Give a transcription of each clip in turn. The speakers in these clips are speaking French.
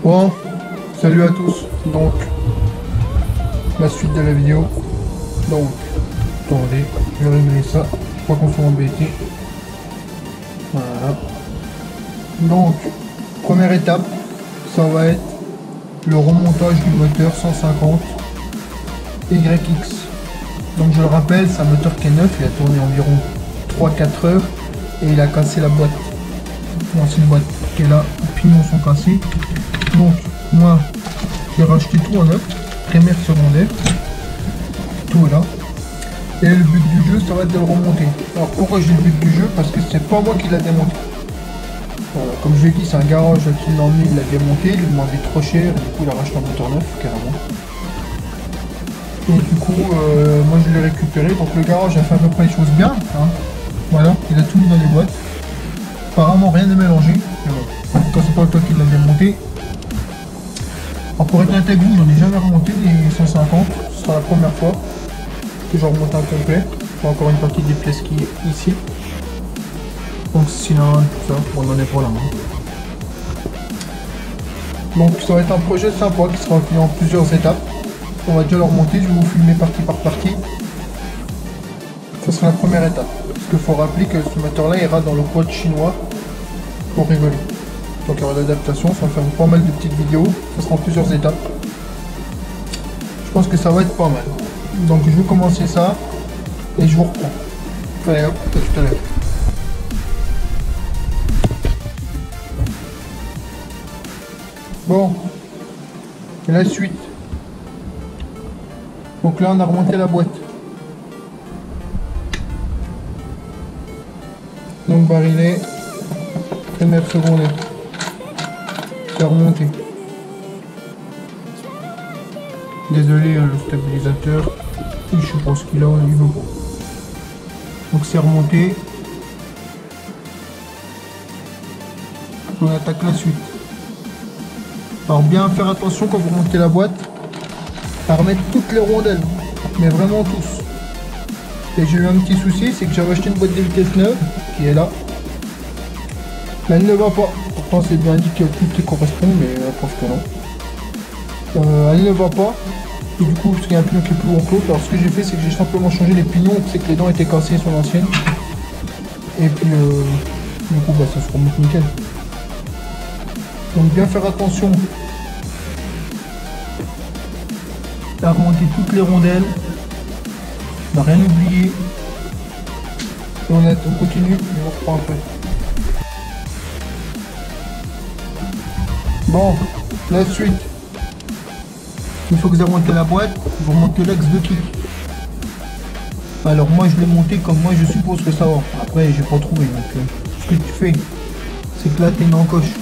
Bon, salut à tous. Donc, la suite de la vidéo. Donc, attendez, je vais régler ça. Je crois qu'on soit embêté. Voilà. Donc, première étape, ça va être le remontage du moteur 150 YX. Donc, je le rappelle, c'est un moteur qui est neuf. Il a tourné environ 3-4 heures et il a cassé la boîte. L'ancienne boîte qui est là, les pignons sont cassés. Donc moi j'ai racheté tout en neuf, primaire, secondaire, tout est là. Et le but du jeu ça va être de le remonter. Alors pourquoi j'ai le but du jeu? Parce que c'est pas moi qui l'a démonté. Voilà, comme je l'ai dit, c'est un garage qui l'a emmené, il l'a démonté, il lui demandait trop cher, et du coup il a racheté un moteur neuf carrément. Et du coup moi je l'ai récupéré, donc le garage a fait à peu près les choses bien. Hein. Voilà, il a tout mis dans les boîtes. Apparemment rien n'est mélangé. Quand c'est pas toi qui l'a démonté. Alors pour être honnête avec vous, j'en ai jamais remonté des 150. Ce sera la première fois que j'en remonte un complet. J'ai encore une partie des pièces qui est ici. Donc sinon tout ça, on en est pour la main. Donc ça va être un projet sympa qui sera fait en plusieurs étapes. On va déjà le remonter, je vais vous filmer partie par partie. Ça sera la première étape. Parce qu'il faut rappeler que ce moteur là ira dans le quad chinois pour rigoler. Donc il y aura l'adaptation, ça va faire pas mal de petites vidéos, ça sera en plusieurs étapes. Je pense que ça va être pas mal. Donc je vais commencer ça et je vous reprends. Allez hop, à tout à l'heure. Bon, et la suite. Donc là on a remonté la boîte. Donc barillet, primaire, secondaire. C'est remonté. Désolé, le stabilisateur, je sais pas ce qu'il a au niveau. Donc c'est remonté. On attaque la suite. Alors bien faire attention quand vous remontez la boîte à remettre toutes les rondelles, mais vraiment tous. Et j'ai eu un petit souci, c'est que j'avais acheté une boîte de vitesse neuve qui est là. Mais elle ne va pas. Pourtant c'est bien indiqué tout qui correspond, mais je pense que non. Elle ne va pas. Et du coup, parce qu'il y a un pignon qui est plus long que l'autre. Alors ce que j'ai fait, c'est que j'ai simplement changé les pignons. C'est que les dents étaient cassées sur l'ancienne. Et puis du coup, bah, ça se remonte nickel. Donc bien faire attention à remonter toutes les rondelles. Ne rien oublier. Et on continue, et on reprend un peu. Bon, la suite. Une fois que vous avez monté la boîte, vous remontez l'axe de kick. Alors moi je l'ai monté comme moi je suppose que ça va. Après j'ai pas trouvé. Donc ce que tu fais, c'est que là tu as une encoche.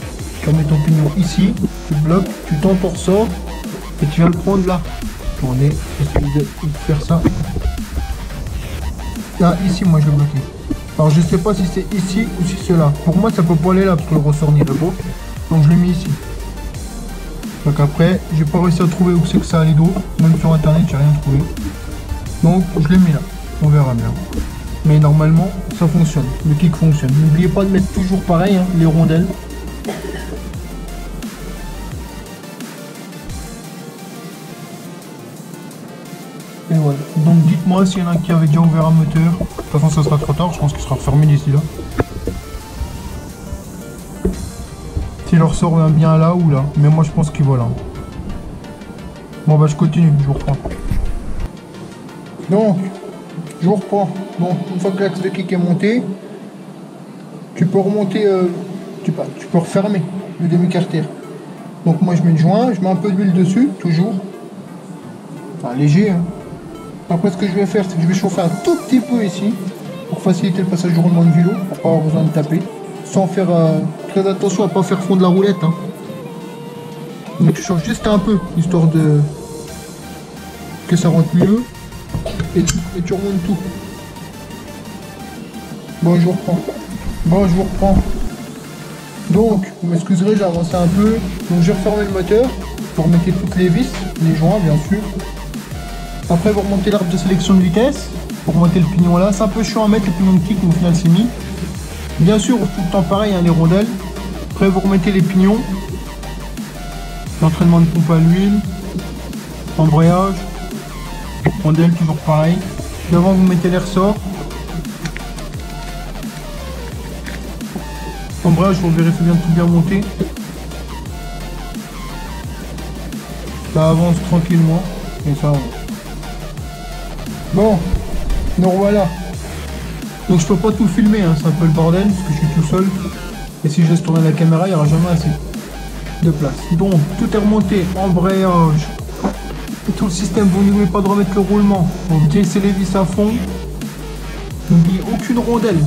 Tu mets ton pignon ici, tu bloques, tu t'entorses ça et tu viens le prendre là. Attendez, j'essaie de faire ça. Là, ici moi je l'ai bloqué. Alors je sais pas si c'est ici ou si c'est là. Pour moi ça peut pas aller là parce que le ressort n'irait pas. Donc je l'ai mis ici. Donc après, j'ai pas réussi à trouver où c'est que ça allait d'eau. Même sur internet, j'ai rien trouvé. Donc je l'ai mis là. On verra bien. Mais normalement, ça fonctionne. Le kick fonctionne. N'oubliez pas de mettre toujours pareil, hein, les rondelles. Et voilà. Donc dites-moi s'il y en a qui avait déjà ouvert un moteur. De toute façon, ça sera trop tard. Je pense qu'il sera fermé d'ici là. Si le ressort vient bien là ou là, mais moi je pense qu'il va là. Bon bah je continue, je vous reprends. Donc, je vous reprends. Donc une fois que l'axe de kick est monté, tu peux remonter, tu peux refermer le demi-carter. Donc moi je mets le joint, je mets un peu d'huile dessus, toujours. Enfin léger. Hein. Après ce que je vais faire, c'est que je vais chauffer un tout petit peu ici, pour faciliter le passage du roulement de vélo, pour pas avoir besoin de taper. Sans faire très attention à ne pas faire fondre la roulette. Hein. Donc tu changes juste un peu, histoire de que ça rentre mieux. Et tu remontes tout. Bon, je vous reprends. Donc, vous m'excuserez, j'ai avancé un peu. Donc j'ai refermé le moteur. Vous remettez toutes les vis, les joints bien sûr. Après vous remontez l'arbre de sélection de vitesse. Pour remonter le pignon là. C'est un peu chiant à mettre le pignon de kick, mais au final c'est mis. Bien sûr, tout le temps pareil, hein, les rondelles. Après, vous remettez les pignons. L'entraînement de pompe à l'huile, embrayage, rondelle toujours pareil. Devant vous mettez les ressorts. Embrayage, vous vérifiez bien de tout bien monter. Ça avance tranquillement et ça avance. Bon, nous revoilà. Donc je peux pas tout filmer, hein, c'est un peu le bordel parce que je suis tout seul. Et si je laisse tourner la caméra, il n'y aura jamais assez de place. Donc tout est remonté, embrayage. Et tout le système, vous n'oubliez pas de remettre le roulement. Vous baissez les vis à fond. N'oubliez aucune rondelle.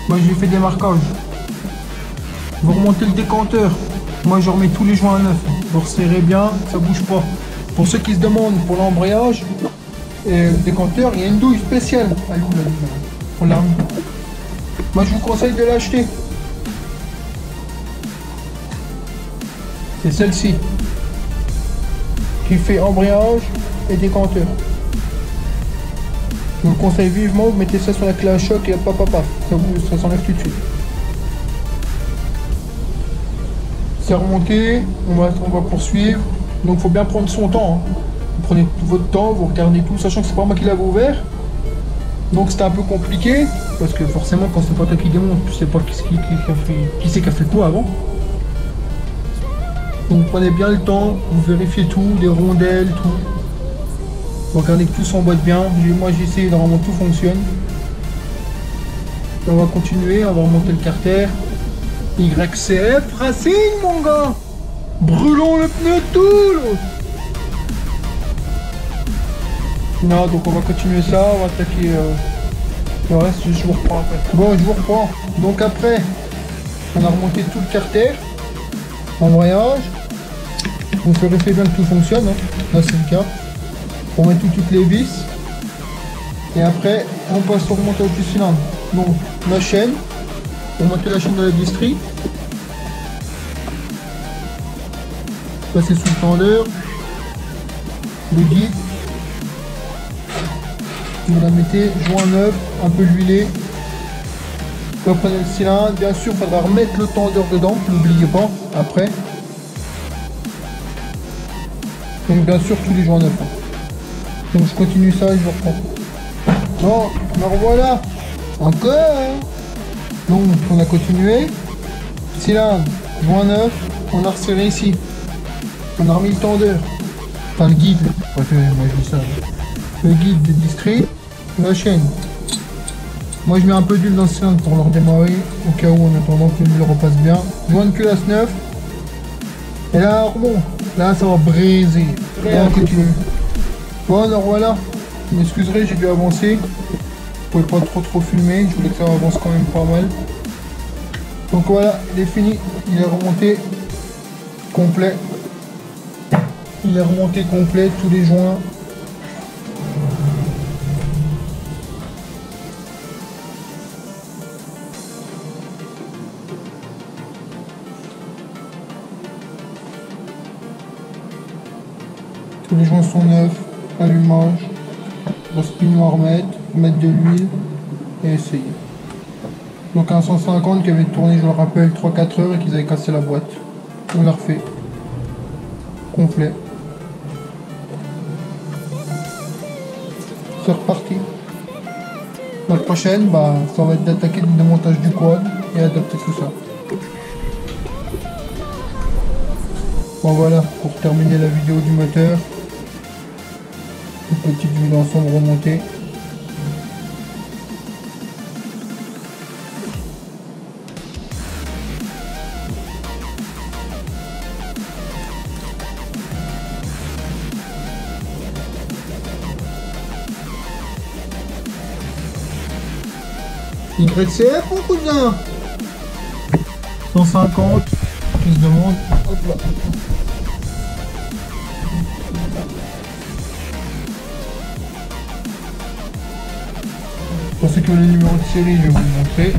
Moi j'ai fait des marquages. Vous remontez le décanteur. Moi je remets tous les joints à neuf. Vous resserrez bien, ça bouge pas. Pour ceux qui se demandent pour l'embrayage et le décanteur, il y a une douille spéciale. Allez, on l'a remis. Moi je vous conseille de l'acheter. C'est celle-ci qui fait embrayage et décanteur. Je vous le conseille vivement, vous mettez ça sur la clé à choc et paf, ça s'enlève tout de suite. C'est remonté, on va poursuivre. Donc il faut bien prendre son temps. Hein. Vous prenez votre temps, vous regardez tout, sachant que c'est pas moi qui l'avais ouvert. Donc c'était un peu compliqué, parce que forcément quand c'est pas toi qui démonte, tu sais pas qui c'est qui a fait quoi avant. Donc vous prenez bien le temps, vous vérifiez tout, les rondelles, tout. Vous regardez que tout s'emboîte bien. Moi j'ai essayé, normalement tout fonctionne. Et on va continuer, on va remonter le carter. YCF Racing mon gars. Brûlons le pneu tout l'autre. Non, donc on va continuer ça, on va attaquer le reste, je vous reprends après. Bon, je vous reprends. Donc après, on a remonté tout le carter, embrayage. Vous vérifiez bien que tout fonctionne, hein. Là c'est le cas. On met toutes les vis. Et après, on passe au remontage du cylindre. Donc la chaîne, on monte la chaîne de la distrie. Passer sous le tendeur, le guide. Vous la mettez, joint neuf, un peu l'huiler. Vous prenez le cylindre, bien sûr, il faudra remettre le tendeur dedans, n'oubliez pas, après. Donc bien sûr, tous les joints neufs. Donc je continue ça et je reprends. Bon, me revoilà. Encore. Donc on a continué. Cylindre, joint neuf, on a resserré ici. On a remis le tendeur. Enfin le guide. Moi je dis ça. Le guide de distrait, la chaîne. Moi je mets un peu d'huile dans le cylindre pour le redémarrer, au cas où en attendant que l'huile repasse bien. Joint de culasse neuf. Et là bon, là ça va briser. Là on continue. Bon alors voilà, vous m'excuserez, j'ai dû avancer. Vous pouvez pas trop filmer, je voulais que ça avance quand même pas mal. Donc voilà, il est fini, il est remonté complet. Il est remonté complet, tous les joints. Tous les joints sont neufs, allumage, le spin à remettre, mettre de l'huile et essayer. Donc un 150 qui avait tourné, je le rappelle, 3-4 heures et qu'ils avaient cassé la boîte. On l'a refait. Complet. C'est reparti. La prochaine, ça va être d'attaquer le démontage du quad et adapter tout ça. Bon voilà, pour terminer la vidéo du moteur. Une petite vue d'ensemble remontée. YCF mon cousin. 150 qui se demande. Hop là. Pour ceux qui ont les numéros de série, je vais vous le montrer.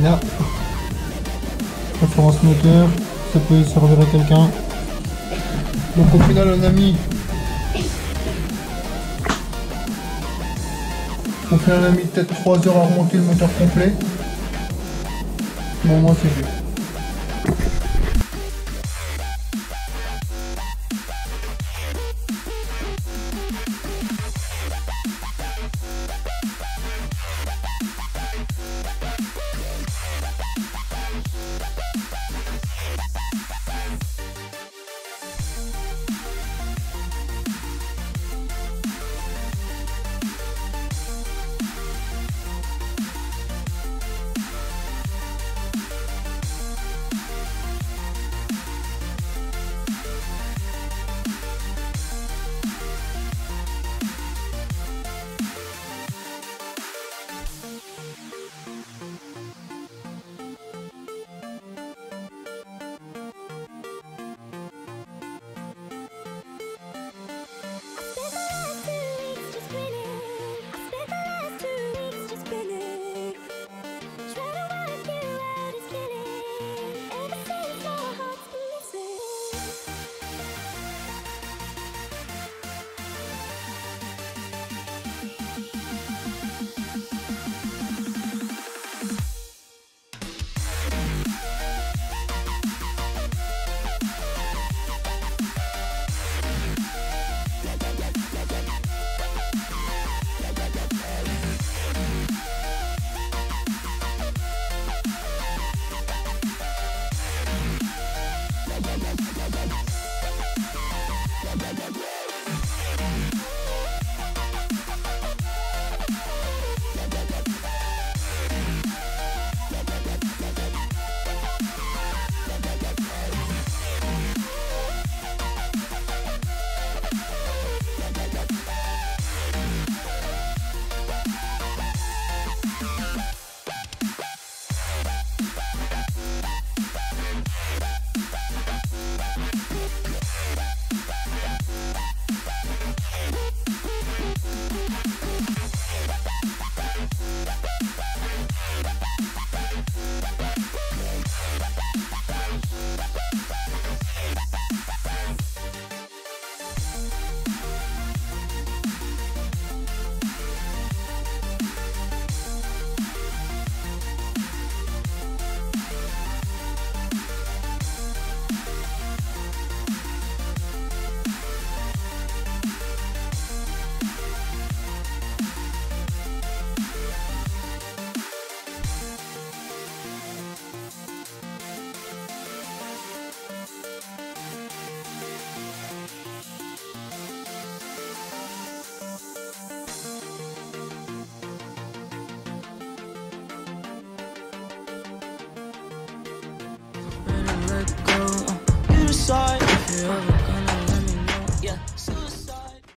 Là, référence moteur, ça peut servir à quelqu'un. Donc au final on a mis peut-être 3 heures à remonter le moteur complet. Bon moi c'est fait. go.